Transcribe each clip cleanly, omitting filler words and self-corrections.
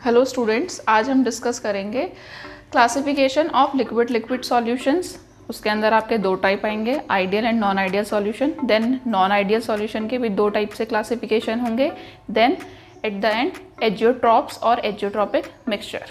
Hello students, आज हम discuss करेंगे classification of liquid liquid solutions. उसके अंदर आपके दो टाइप आएंगे, ideal and non ideal solution. Then non ideal solution के भी दो टाइप से क्लासिफिकेशन होंगे। Then at the end azeotropes और azeotropic mixture.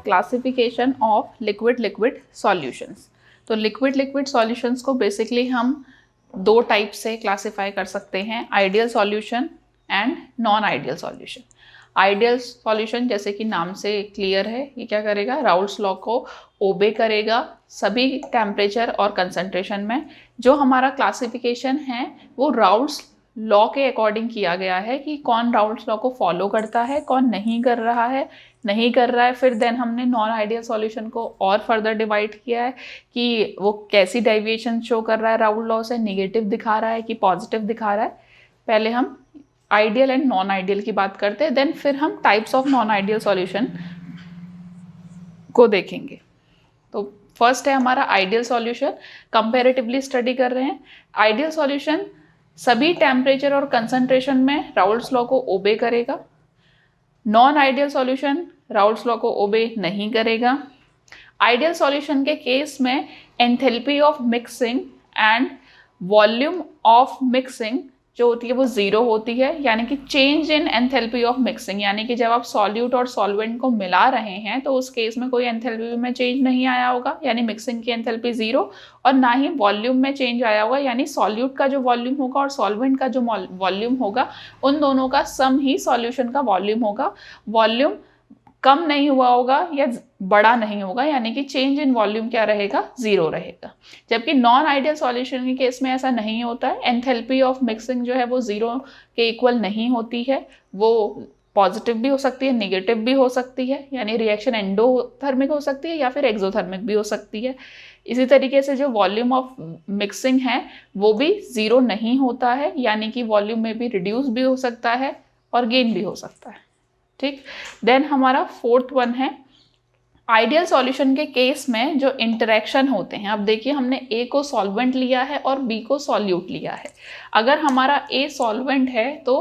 Classification of liquid liquid solutions. तो लिक्विड लिक्विड सॉल्यूशंस को बेसिकली हम दो टाइप से क्लासिफाई कर सकते हैं, ideal solution and non ideal solution. Ideal solution जैसे कि नाम से क्लियर है, ये क्या करेगा, राउल्ट्स लॉ को ओबे करेगा सभी टेम्परेचर और कंसंट्रेशन में। जो हमारा क्लासिफिकेशन है वो राउल्ट्स लॉ के अकॉर्डिंग किया गया है कि कौन राउल्ट्स लॉ को फॉलो करता है, कौन नहीं कर रहा है। फिर देन हमने नॉन आइडियल सॉल्यूशन को और फर्दर डिवाइड किया है कि वो कैसी डेविएशन शो कर रहा है राउल्ट लॉ से, निगेटिव दिखा रहा है कि पॉजिटिव दिखा रहा है। पहले हम आइडियल एंड नॉन आइडियल की बात करते हैं, देन फिर हम types of non ideal solution को देखेंगे। तो फर्स्ट है हमारा आइडियल सॉल्यूशन, कंपैरेटिवली स्टडी कर रहे हैं। आइडियल सॉल्यूशन सभी टेम्परेचर और कंसंट्रेशन में राउल्ट्स लॉ को ओबे करेगा। Non ideal solution Raoult's law को ओबे नहीं करेगा। आइडियल सॉल्यूशन के केस में enthalpy of mixing and volume of mixing जो होती है वो जीरो होती है, यानी कि change in enthalpy of mixing, यानी कि जब आप सॉल्यूट और सॉल्वेंट को मिला रहे हैं तो उस केस में कोई एंथैल्पी में चेंज नहीं आया होगा, यानी मिक्सिंग की एंथैल्पी जीरो, और ना ही वॉल्यूम में चेंज आया होगा, यानी सॉल्यूट का जो वॉल्यूम होगा और सॉल्वेंट का जो वॉल्यूम होगा उन दोनों का सम ही सॉल्यूशन का वॉल्यूम होगा। वॉल्यूम कम नहीं हुआ होगा या बड़ा नहीं होगा, यानी कि चेंज इन वॉल्यूम क्या रहेगा, जीरो रहेगा। जबकि नॉन आइडियल सॉल्यूशन के केस में ऐसा नहीं होता है, एंथैल्पी ऑफ मिक्सिंग जो है वो जीरो के इक्वल नहीं होती है, वो पॉजिटिव भी हो सकती है, नेगेटिव भी हो सकती है, यानी रिएक्शन एंडोथर्मिक हो सकती है या फिर एक्सोथर्मिक भी हो सकती है। इसी तरीके से जो वॉल्यूम ऑफ मिक्सिंग है वो भी जीरो नहीं होता है, यानी कि वॉल्यूम में भी रिड्यूस भी हो सकता है और गेन भी हो सकता है। ठीक, देन हमारा फोर्थ वन है आइडियल सॉल्यूशन के केस में जो इंटरेक्शन होते हैं। अब देखिए, हमने ए को सॉल्वेंट लिया है और बी को सॉल्यूट लिया है। अगर हमारा ए सॉल्वेंट है तो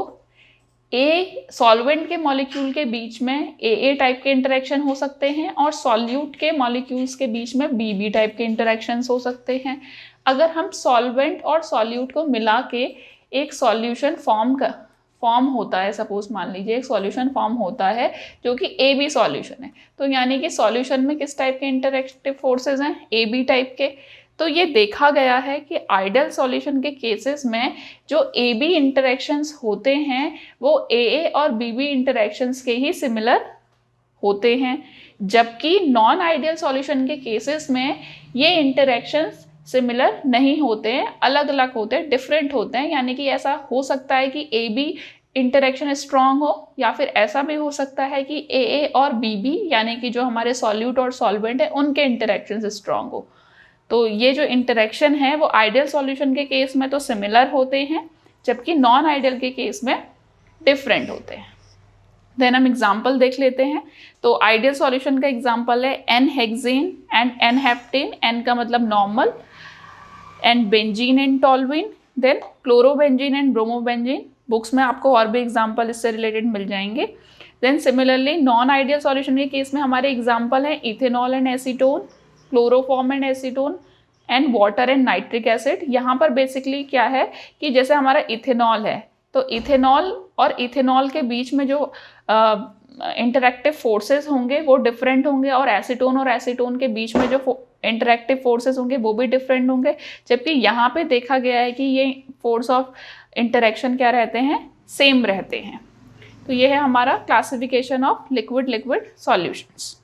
ए सॉल्वेंट के मॉलिक्यूल के बीच में ए टाइप के इंटरेक्शन हो सकते हैं और सॉल्यूट के मॉलिक्यूल्स के बीच में बी टाइप के इंटरेक्शंस हो सकते हैं। अगर हम सॉल्वेंट और सॉल्यूट को मिला के एक सॉल्यूशन फॉर्म होता है, सपोज मान लीजिए एक सॉल्यूशन फॉर्म होता है जो कि ए बी सॉल्यूशन है, तो यानी कि सॉल्यूशन में किस टाइप के इंटरएक्टिव फोर्सेस हैं, ए बी टाइप के। तो ये देखा गया है कि आइडियल सॉल्यूशन के केसेस में जो ए बी इंटरेक्शंस होते हैं वो ए और बी बी इंटरेक्शंस के ही सिमिलर होते हैं, जबकि नॉन आइडियल सॉल्यूशन के केसेस में ये इंटरेक्शंस सिमिलर नहीं होते हैं, अलग अलग होते हैं, डिफरेंट होते हैं। यानी कि ऐसा हो सकता है कि ए बी इंटरेक्शन स्ट्रांग हो, या फिर ऐसा भी हो सकता है कि ए और बी यानी कि जो हमारे सॉल्यूट और सॉल्वेंट है उनके इंटरेक्शन स्ट्रांग हो। तो ये जो इंटरेक्शन है वो आइडियल सॉल्यूशन के केस में तो सिमिलर होते हैं, जबकि नॉन आइडियल के केस में डिफरेंट होते हैं। देन हम एग्जाम्पल देख लेते हैं। तो आइडियल सॉल्यूशन का एग्जाम्पल है N hexane and N heptane, N का मतलब normal, and benzene and toluene, then chlorobenzene and bromobenzene. Books में आपको और भी एग्जाम्पल इससे रिलेटेड मिल जाएंगे। Then similarly non ideal solution के केस में हमारे एग्जाम्पल है ethanol and acetone, chloroform and acetone, and water and nitric acid. यहाँ पर बेसिकली क्या है कि जैसे हमारा इथेनॉल है तो इथेनॉल और इथेनॉल के बीच में जो इंटरैक्टिव फोर्सेस होंगे वो डिफरेंट होंगे, और एसीटोन के बीच में जो इंटरैक्टिव फोर्सेस होंगे वो भी डिफरेंट होंगे। जबकि यहाँ पे देखा गया है कि ये फोर्स ऑफ इंटरेक्शन क्या रहते हैं, सेम रहते हैं। तो ये है हमारा classification of liquid liquid solutions.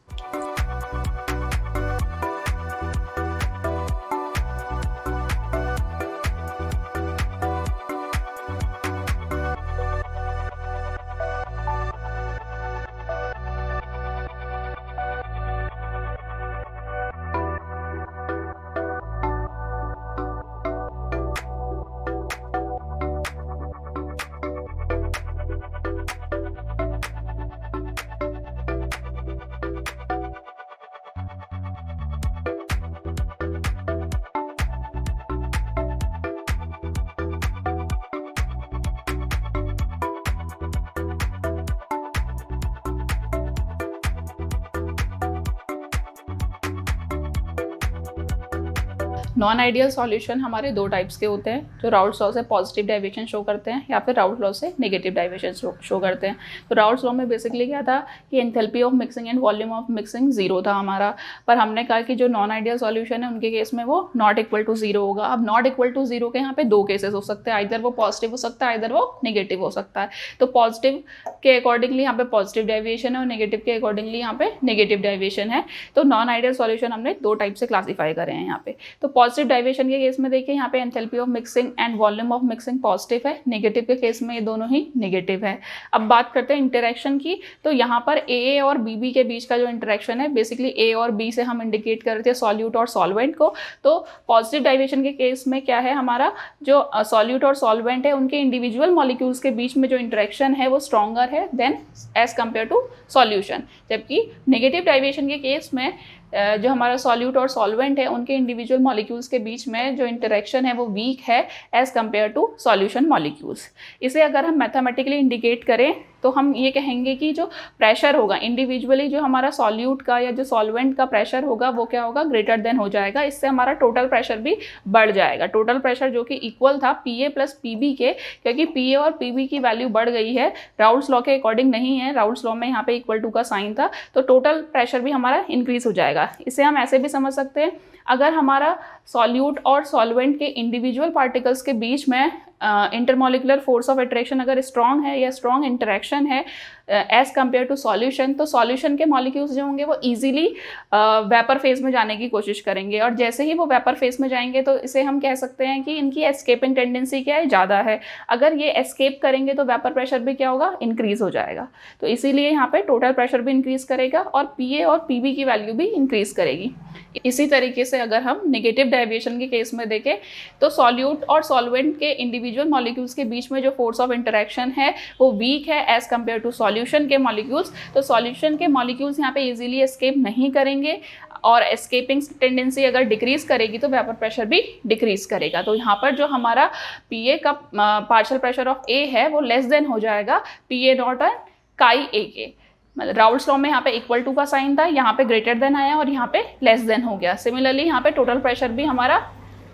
Non ideal solution हमारे दो टाइप्स के होते हैं, जो राउल्ट्स लॉ से पॉजिटिव डेविएशन शो करते हैं या फिर राउल्ट्स लॉ से नेगेटिव डेविएशन शो करते हैं। तो राउल्ट्स लॉ में बेसिकली क्या था कि enthalpy of mixing and volume of mixing zero था हमारा, पर हमने कहा कि जो नॉन आइडियल सॉल्यूशन है उनके केस में वो नॉट इक्वल टू जीरो होगा। अब नॉट इक्वल टू जीरो के यहाँ पे दो केसेस हो सकते हैं, आइदर वो पॉजिटिव हो सकता है, आइदर वो नेगेटिव हो सकता है। तो पॉजिटिव के अकॉर्डिंगली यहाँ पे पॉजिटिव डेविएशन है और नेगेटिव के अकॉर्डिंगली यहाँ पे नेगेटिव डेविएशन है। तो नॉन आइडियल सॉल्यूशन हमने दो टाइप से क्लासीफाई करे हैं यहाँ पे। तो पॉजिटिव डेविएशन के केस में देखिए यहाँ पे enthalpy of mixing and volume of mixing positive है, नेगेटिव के केस में ये दोनों ही नेगेटिव है। अब बात करते हैं इंटरेक्शन की। तो यहाँ पर ए और बी के बीच का जो इंटरेक्शन है, बेसिकली ए और बी से हम इंडिकेट करते हैं सॉल्यूट और सॉल्वेंट को। तो पॉजिटिव डेविएशन के केस में क्या है, हमारा जो सॉल्यूट और सॉल्वेंट है उनके इंडिविजुअल मॉलिक्यूल्स के बीच में जो इंटरेक्शन है वो स्ट्रॉन्गर है than as compare to solution. जबकि नेगेटिव डेविएशन के केस में जो हमारा सॉल्यूट और सॉल्वेंट है उनके इंडिविजुअल मॉलिक्यूल्स के बीच में जो इंटरेक्शन है वो वीक है as compare to solution molecules. इसे अगर हम मैथमेटिकली इंडिकेट करें तो हम ये कहेंगे कि जो प्रेशर होगा इंडिविजुअली, जो हमारा सॉल्यूट का या जो सॉल्वेंट का प्रेशर होगा वो क्या होगा, ग्रेटर देन हो जाएगा। इससे हमारा टोटल प्रेशर भी बढ़ जाएगा। टोटल प्रेशर जो कि इक्वल था पीए प्लस पीबी के, क्योंकि पीए और पीबी की वैल्यू बढ़ गई है, राउल्ट्स लॉ के अकॉर्डिंग नहीं है, राउल्ट्स लॉ में यहाँ पे इक्वल टू का साइन था, तो टोटल प्रेशर भी हमारा इंक्रीज हो जाएगा। इसे हम ऐसे भी समझ सकते हैं, अगर हमारा सॉल्यूट और सॉल्वेंट के इंडिविजुअल पार्टिकल्स के बीच में इंटरमॉलिकुलर फोर्स ऑफ अट्रैक्शन अगर स्ट्रॉन्ग है या स्ट्रॉन्ग इंटरेक्शन है एज कंपेयर टू सॉल्यूशन, तो सॉल्यूशन के मॉलिक्यूल्स जो होंगे वो इजीली वेपर फेज में जाने की कोशिश करेंगे, और जैसे ही वो वेपर फेज में जाएंगे तो इसे हम कह सकते हैं कि इनकी एस्केपिंग टेंडेंसी क्या है, ज़्यादा है। अगर ये एस्केप करेंगे तो वेपर प्रेशर भी क्या होगा, इंक्रीज हो जाएगा। तो इसीलिए यहाँ पे टोटल प्रेशर भी इंक्रीज करेगा और पीए और पीबी की वैल्यू भी इंक्रीज करेगी। इसी तरीके से अगर हम नेगेटिव डेविएशन के केस में देखें तो सॉल्यूट और सॉल्वेंट के इंडिविजुअल मॉलिक्यूल्स के बीच में जो फोर्स ऑफ इंटरेक्शन है वो वीक है एज कंपेयर टू सॉल्यूशन के मॉलिक्यूल्स। तो सॉल्यूशन के मॉलिक्यूल्स यहाँ पे इजीली एस्केप नहीं करेंगे, और एस्केपिंग टेंडेंसी अगर डिक्रीज करेगी तो वेपर प्रेशर भी डिक्रीज करेगा। तो यहाँ पर जो हमारा पीए का पार्शियल प्रेशर ऑफ ए है वो लेस देन हो जाएगा पीए नॉट और काई ए के। मतलब राउल्ट्स लॉ में यहाँ पे इक्वल टू का साइन था, यहाँ पे ग्रेटर देन आया और यहाँ पे लेस देन हो गया। सिमिलरली यहाँ पे टोटल प्रेशर भी हमारा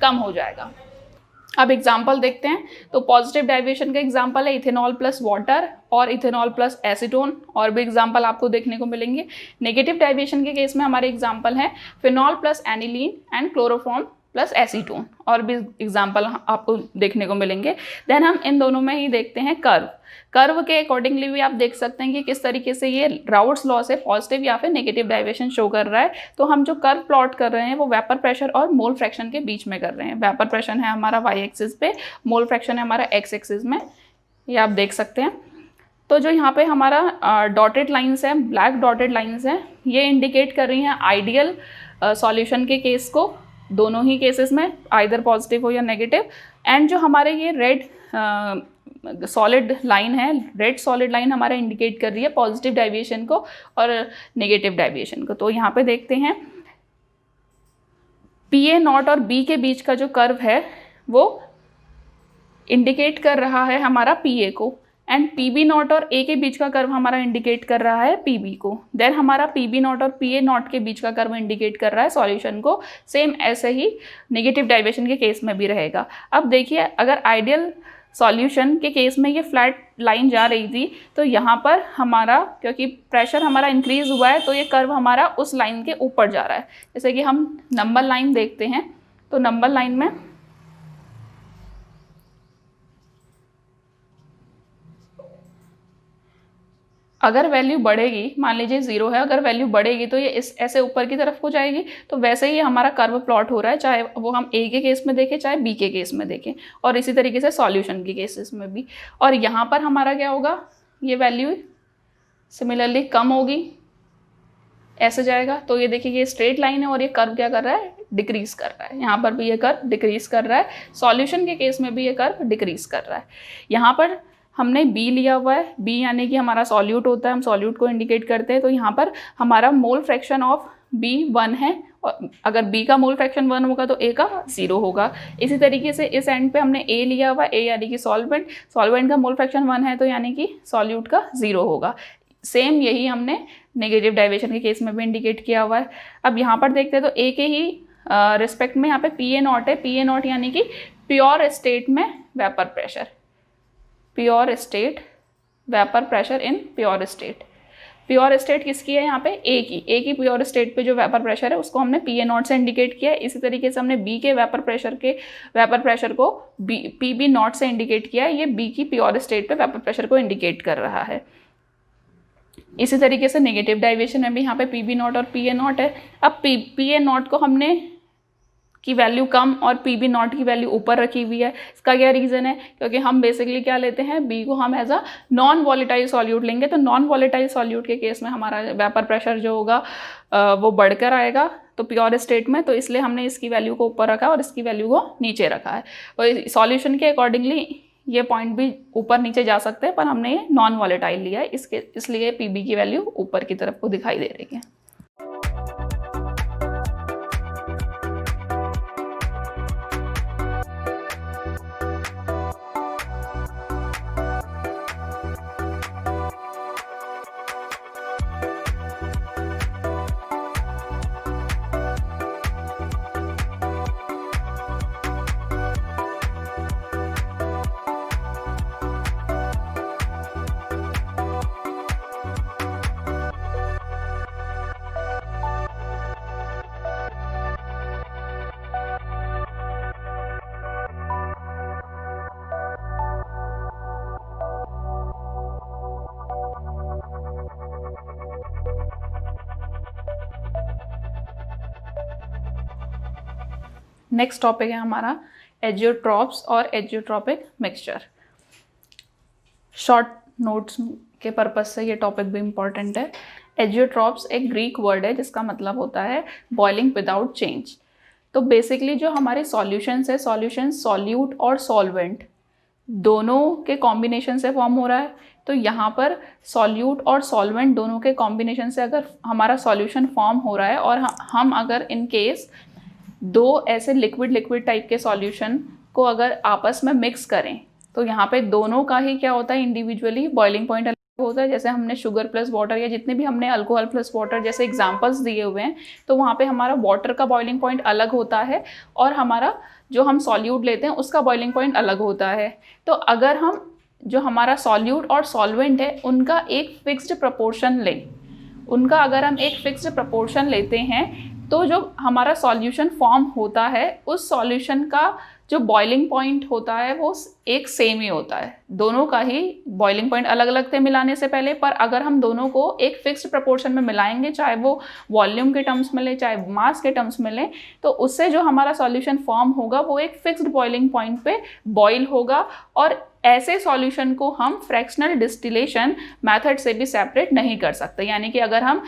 कम हो जाएगा। अब एग्जाम्पल देखते हैं। तो पॉजिटिव डेविएशन का एग्जाम्पल है इथेनॉल प्लस वाटर और इथेनॉल प्लस एसीटोन, और भी एग्जाम्पल आपको देखने को मिलेंगे। नेगेटिव डेविएशन के केस में हमारे एग्जाम्पल हैं phenol plus aniline and chloroform plus acetone, और भी एग्जाम्पल आपको देखने को मिलेंगे। देन हम इन दोनों में ही देखते हैं कर्व के अकॉर्डिंगली भी आप देख सकते हैं कि किस तरीके से ये राउल्ट्स लॉ से पॉजिटिव या फिर नेगेटिव डेविएशन शो कर रहा है। तो हम जो कर्व प्लॉट कर रहे हैं वो वेपर प्रेशर और मोल फ्रैक्शन के बीच में कर रहे हैं। वेपर प्रेशर है हमारा वाई एक्सिस पे, मोल फ्रैक्शन है हमारा एक्स एक्सिस में, ये आप देख सकते हैं। तो जो यहाँ पे हमारा डॉटेड लाइन्स हैं, ब्लैक डॉटेड लाइन्स हैं, ये इंडिकेट कर रही हैं आइडियल सॉल्यूशन के केस को, दोनों ही केसेस में आइदर पॉजिटिव हो या नेगेटिव। एंड जो हमारे ये रेड सॉलिड लाइन है, रेड सॉलिड लाइन हमारा इंडिकेट कर रही है पॉजिटिव डेविएशन को और नेगेटिव डेविएशन को। तो यहाँ पे देखते हैं पी ए नॉट और बी के बीच का जो कर्व है वो इंडिकेट कर रहा है हमारा पी ए को, एंड पी बी नॉट और ए के बीच का कर्व हमारा इंडिकेट कर रहा है पी बी को। देन हमारा पी बी नॉट और पी ए नॉट के बीच का कर्व इंडिकेट कर रहा है सॉल्यूशन को। सेम ऐसे ही नेगेटिव डेविएशन के केस में भी रहेगा। अब देखिए, अगर आइडियल सॉल्यूशन के केस में ये फ्लैट लाइन जा रही थी, तो यहाँ पर हमारा क्योंकि प्रेशर हमारा इंक्रीज हुआ है तो ये कर्व हमारा उस लाइन के ऊपर जा रहा है। जैसे कि हम नंबर लाइन देखते हैं, तो नंबर लाइन में अगर वैल्यू बढ़ेगी, मान लीजिए 0 है, अगर वैल्यू बढ़ेगी तो ये इस ऐसे ऊपर की तरफ को जाएगी। तो वैसे ही हमारा कर्व प्लॉट हो रहा है, चाहे वो हम ए के केस में देखें चाहे बी के केस में देखें, और इसी तरीके से सॉल्यूशन के केसेस में भी। और यहाँ पर हमारा क्या होगा, ये वैल्यू सिमिलरली कम होगी, ऐसे जाएगा। तो ये देखिए ये स्ट्रेट लाइन है और ये कर्व क्या कर रहा है, डिक्रीज कर रहा है। यहाँ पर भी ये कर्व डिक्रीज कर रहा है, सॉल्यूशन के केस में भी ये कर्व डिक्रीज कर रहा है। यहाँ पर हमने B लिया हुआ है, B यानी कि हमारा सॉल्यूट होता है, हम सॉल्यूट को इंडिकेट करते हैं। तो यहाँ पर हमारा मोल फ्रैक्शन ऑफ B 1 है, और अगर B का मोल फ्रैक्शन 1 होगा तो A का 0 होगा। इसी तरीके से इस एंड पे हमने A लिया हुआ है, A यानी कि सॉल्वेंट, सॉल्वेंट का मोल फ्रैक्शन 1 है तो यानी कि सॉल्यूट का 0 होगा। सेम यही हमने नेगेटिव डाइवेशन के केस में भी इंडिकेट किया हुआ है। अब यहाँ पर देखते हैं तो A के ही रिस्पेक्ट में यहाँ पे PA0 है, PA0 यानी कि प्योर स्टेट में vapour pressure, pure state vapour pressure in pure state. Pure state किसकी है यहाँ पे, ए की प्योर स्टेट पे जो वेपर प्रेशर है उसको हमने PA0 से इंडिकेट किया है। इसी तरीके से हमने बी के वेपर प्रेशर को PB0 से इंडिकेट किया है। ये बी की प्योर स्टेट पे वेपर प्रेशर को इंडिकेट कर रहा है। इसी तरीके से नेगेटिव डाइवेशन में भी यहाँ पे PB0 और PA0 है। अब PA0 को हमने की वैल्यू कम और PB0 की वैल्यू ऊपर रखी हुई है। इसका क्या रीज़न है, क्योंकि हम बेसिकली क्या लेते हैं, B को हम as a non volatile solute लेंगे। तो नॉन वॉलेटाइल सॉल्यूट के केस में हमारा वेपर प्रेशर जो होगा वो बढ़कर आएगा तो प्योर स्टेट में, तो इसलिए हमने इसकी वैल्यू को ऊपर रखा और इसकी वैल्यू को नीचे रखा है। और सॉल्यूशन के अकॉर्डिंगली ये पॉइंट भी ऊपर नीचे जा सकते हैं, पर हमने ये नॉन वॉलेटाइल लिया है, इसलिए PB की वैल्यू ऊपर की तरफ को दिखाई दे रही है। नेक्स्ट टॉपिक है हमारा एजियोट्रॉप्स और एजियोट्रॉपिक मिक्सचर। शॉर्ट नोट्स के पर्पज से ये टॉपिक भी इम्पॉर्टेंट है। एजियोट्रॉप्स एक ग्रीक वर्ड है जिसका मतलब होता है बॉइलिंग विदाउट चेंज। तो बेसिकली जो हमारे सॉल्यूशंस है, सॉल्यूशन सॉल्यूट और सॉल्वेंट दोनों के कॉम्बिनेशन से फॉर्म हो रहा है। तो यहाँ पर सॉल्यूट और सॉल्वेंट दोनों के कॉम्बिनेशन से अगर हमारा सॉल्यूशन फॉर्म हो रहा है और हम अगर इन केस दो ऐसे लिक्विड टाइप के सॉल्यूशन को अगर आपस में मिक्स करें तो यहाँ पे दोनों का ही क्या होता है, इंडिविजुअली बॉइलिंग पॉइंट अलग होता है। जैसे हमने शुगर प्लस वाटर या जितने भी हमने अल्कोहल प्लस वाटर जैसे एग्जांपल्स दिए हुए हैं, तो वहाँ पे हमारा वाटर का बॉइलिंग पॉइंट अलग होता है और हमारा जो हम सॉल्यूट लेते हैं उसका बॉइलिंग पॉइंट अलग होता है। तो अगर हम जो हमारा सॉल्यूट और सॉल्वेंट है उनका एक फिक्स्ड प्रपोर्शन लें, उनका अगर हम एक फिक्स्ड प्रपोर्शन लेते हैं तो जो हमारा सॉल्यूशन फॉर्म होता है उस सॉल्यूशन का जो बॉइलिंग पॉइंट होता है वो एक सेम ही होता है। दोनों का ही बॉइलिंग पॉइंट अलग अलग थे मिलाने से पहले, पर अगर हम दोनों को एक फिक्स्ड प्रपोर्शन में मिलाएंगे, चाहे वो वॉल्यूम के टर्म्स में ले चाहे मास के टर्म्स में ले, तो उससे जो हमारा सॉल्यूशन फॉर्म होगा वो एक फिक्स्ड बॉइलिंग पॉइंट पे बॉइल होगा। और ऐसे सॉल्यूशन को हम फ्रैक्शनल डिस्टिलेशन मेथड से भी सेपरेट नहीं कर सकते। यानी कि अगर हम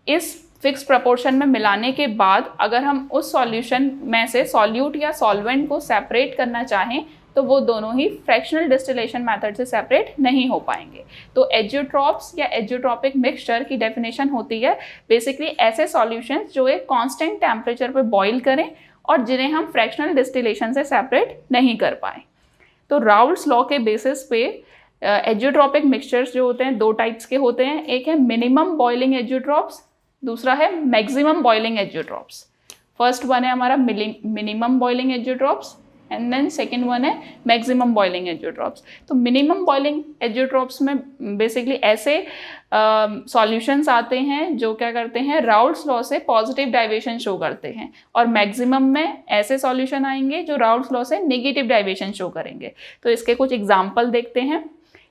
इस फिक्स प्रपोर्शन में मिलाने के बाद अगर हम उस सॉल्यूशन में से सॉल्यूट या सॉल्वेंट को सेपरेट करना चाहें तो वो दोनों ही फ्रैक्शनल डिस्टिलेशन मेथड से सेपरेट नहीं हो पाएंगे। तो एजियोट्रॉप्स या एजियोट्रॉपिक मिक्सचर की डेफिनेशन होती है बेसिकली ऐसे सॉल्यूशंस जो एक कांस्टेंट टेम्परेचर पे बॉईल करें और जिन्हें हम फ्रैक्शनल डिस्टिलेशन से सेपरेट नहीं कर पाएँ। तो राउल्ट्स लॉ के बेसिस पे एजियोट्रॉपिक मिक्सचर्स जो होते हैं दो टाइप्स के होते हैं। एक है मिनिमम बॉइलिंग एजियोट्रॉप्स, दूसरा है maximum boiling azeotropes. First one है हमारा minimum boiling azeotropes and then second one है मैक्सिमम बॉइलिंग एजियोट्रॉप्स। तो मिनिमम बॉइलिंग एजियोट्रॉप्स में बेसिकली ऐसे सॉल्यूशंस आते हैं जो क्या करते हैं, राउल्ट्स लॉ से पॉजिटिव डाइवेशन शो करते हैं, और मैक्सिमम में ऐसे सॉल्यूशन आएंगे जो राउल्ट्स लॉ से नेगेटिव डाइवेशन शो करेंगे। तो इसके कुछ एग्जाम्पल देखते हैं।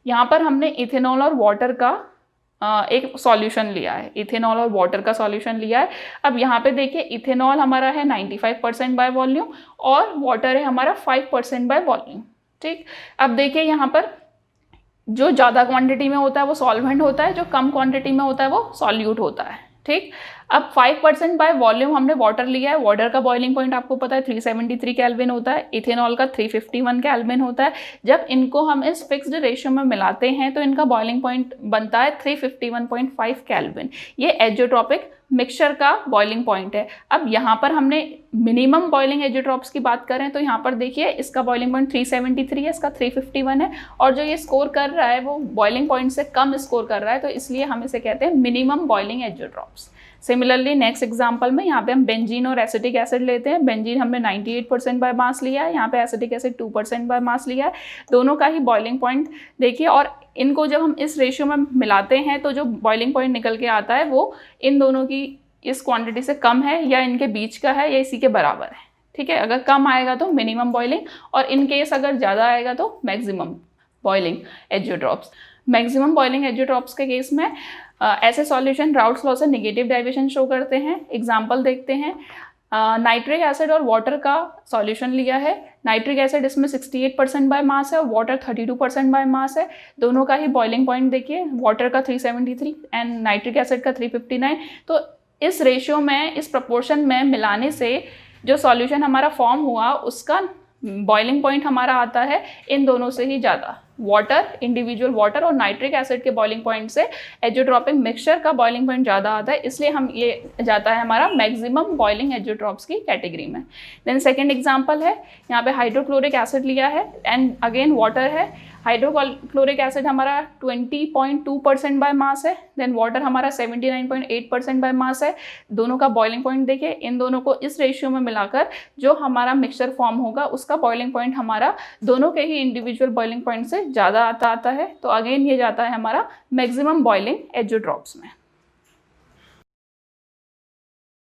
यहाँ पर हमने इथेनॉल और वाटर का एक सॉल्यूशन लिया है, इथेनॉल और वाटर का सॉल्यूशन लिया है। अब यहाँ पे देखिए इथेनॉल हमारा है 95% बाय वॉल्यूम और वाटर है हमारा 5% बाय वॉल्यूम। ठीक, अब देखिए यहाँ पर जो ज़्यादा क्वांटिटी में होता है वो सॉल्वेंट होता है, जो कम क्वांटिटी में होता है वो सॉल्यूट होता है। ठीक, अब 5% बाय वॉल्यूम हमने वाटर लिया है। वाटर का बॉइलिंग पॉइंट आपको पता है 373 केल्विन होता है, इथेनॉल का 351 केल्विन होता है। जब इनको हम इस फिक्स्ड रेशियो में मिलाते हैं तो इनका बॉइलिंग पॉइंट बनता है 351.5 केल्विन। ये एजोट्रॉपिक मिक्सचर का बॉइलिंग पॉइंट है। अब यहाँ पर हमने मिनिमम बॉइलिंग एजोट्रॉप्स की बात करें तो यहाँ पर देखिए इसका बॉइलिंग पॉइंट 373 है, इसका 351 है, और जो ये स्कोर कर रहा है वो बॉइलिंग पॉइंट से कम स्कोर कर रहा है, तो इसलिए हम इसे कहते हैं minimum boiling azeotropes. Similarly next example में यहाँ पे हम बेंजीन और एसिटिक एसिड लेते हैं। बेंजीन हमने 98% बाय मास लिया है, यहाँ पे एसिटिक एसिड 2% बाय मास लिया है। दोनों का ही बॉइलिंग पॉइंट देखिए, और इनको जब हम इस रेशियो में मिलाते हैं तो जो बॉइलिंग पॉइंट निकल के आता है वो इन दोनों की इस क्वांटिटी से कम है या इनके बीच का है या इसी के बराबर है। ठीक है, अगर कम आएगा तो मिनिमम बॉइलिंग और इन केस अगर ज़्यादा आएगा तो maximum boiling azeotropes. Maximum boiling azeotropes के केस में ऐसे सॉल्यूशन राउट्स लॉ से नेगेटिव डेविएशन शो करते हैं। एग्जाम्पल देखते हैं, नाइट्रिक एसिड और वाटर का सॉल्यूशन लिया है। नाइट्रिक एसिड इसमें 68% बाय मास है और वाटर 32% बाय मास है। दोनों का ही बॉइलिंग पॉइंट देखिए, वाटर का 373 एंड नाइट्रिक एसिड का 359। तो इस रेशियो में, इस प्रपोर्शन में मिलाने से जो सॉल्यूशन हमारा फॉर्म हुआ उसका बॉइलिंग पॉइंट हमारा आता है इन दोनों से ही ज़्यादा। वाटर, इंडिविजुअल वाटर और नाइट्रिक एसिड के बॉइलिंग पॉइंट से एजियोट्रॉपिक मिक्सचर का बॉइलिंग पॉइंट ज़्यादा आता है, इसलिए हम ये जाता है हमारा मैक्सिमम बॉइलिंग एजियोट्रॉप्स की कैटेगरी में। देन सेकंड एग्जांपल है, यहाँ पे हाइड्रोक्लोरिक एसिड लिया है एंड अगेन वाटर है। हाइड्रोक्लोरिक एसिड हमारा 20.2% बाय मास है, देन वाटर हमारा 79.8% बाय मास है। दोनों का बॉइलिंग पॉइंट देखिए, इन दोनों को इस रेशियो में मिलाकर जो हमारा मिक्सचर फॉर्म होगा उसका बॉइलिंग पॉइंट हमारा दोनों के ही इंडिविजुअल बॉइलिंग पॉइंट से ज़्यादा आता है। तो अगेन ये जाता है हमारा मैक्सिमम बॉइलिंग एजियोट्रॉप्स में।